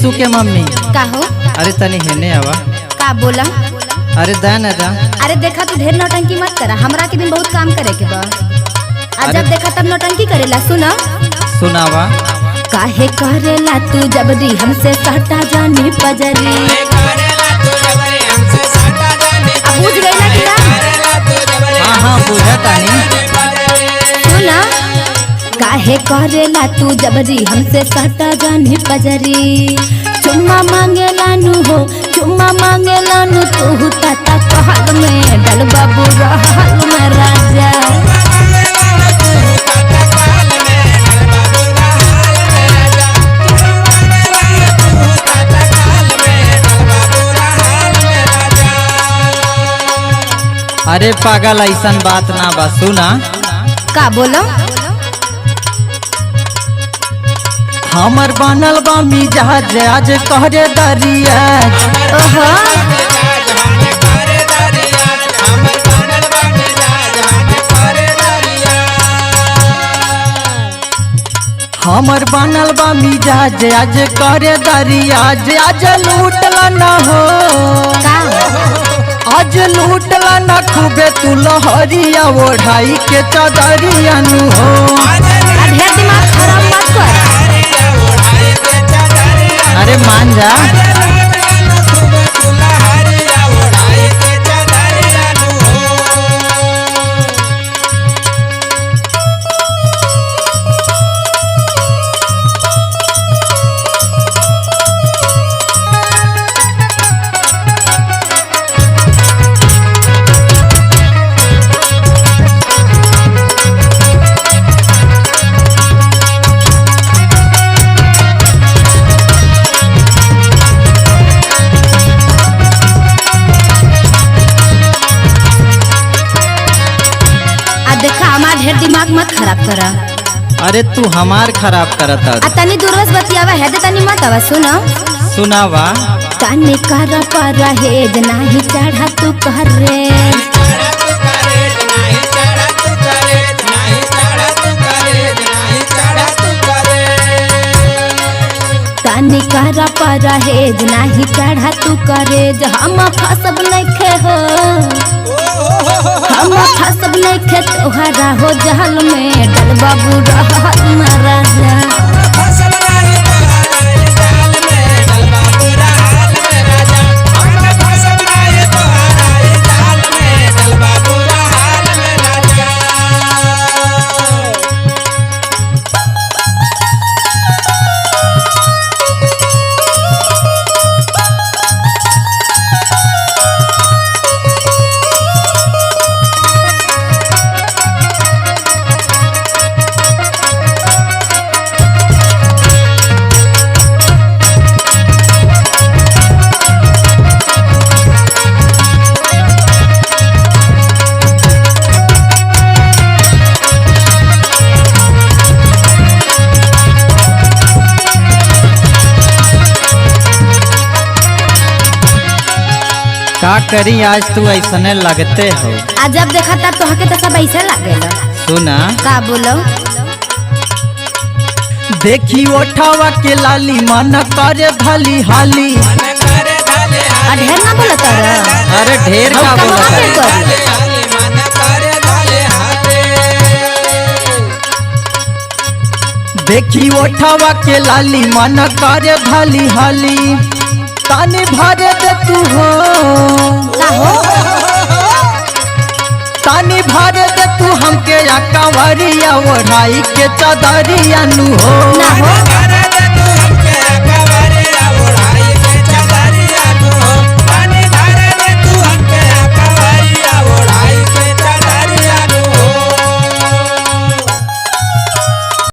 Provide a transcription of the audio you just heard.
शिशु के मम्मी का हो? अरे तनी हेने आवा। का बोला? अरे दा ना दा। अरे देखा तू ढेर नौटंकी मत करा, हमरा के भी बहुत काम करे के बा। आज जब देखा तब नौटंकी करेला। सुना सुनावा। काहे करेला तू जबरी हमसे सटा जानी पजरी। अब बुझ गई ना कि ना? हाँ हाँ बुझा तानी। सुना काहे करेला तू जबरी हमसे सटा जानी पजरी। चुम्मा मांगेला नु हो, चुम्मा मांगेला नु तू ताता कहल में डल बाबू रहल में राजा। अरे पागल ऐसन बात ना बा। सुना का बोलो? हमर बनल बा मिजाज आज कहरे दरिया। ओहो हमर बनल बा मिजाज आज करे दरिया। आज लूटला न हो, का आज लूटला न खूबे तू लहरिया ओढ़ाई के चदरिया नु हो। ढेर दिमाग खराब मत कर। अरे मान जा। ढेर दिमाग मत खराब करा। अरे तू हमार खराब करत है। तनी दूरस बतियावा है, तनी मत आवा। सुना सुनावा। तनी कर परहेज नाही चढ़ा तू कर रे। तनी कर परहेज नाही चढ़ा तू करे। हम फसब नइखे हो, हम फसब नइखे तोहरा हो जहल में डल बाबू रहल में राजा। का करी आज तू ऐसने लगते हो। आज जब देखा तब तो हके तो सब ऐसे लागेला। सुना का बोलो? देखी ओठावा के लाली मन करे भली हाली। ढेर ना बोला तारा। अरे ढेर का बोला। देखी ओठावा के लाली मन करे भली हाली। तानी भरे दे तू हो, का हो? तानी भरे दे तू हमके या कंवरिया ओढ़ाई के चदरिया नु हो।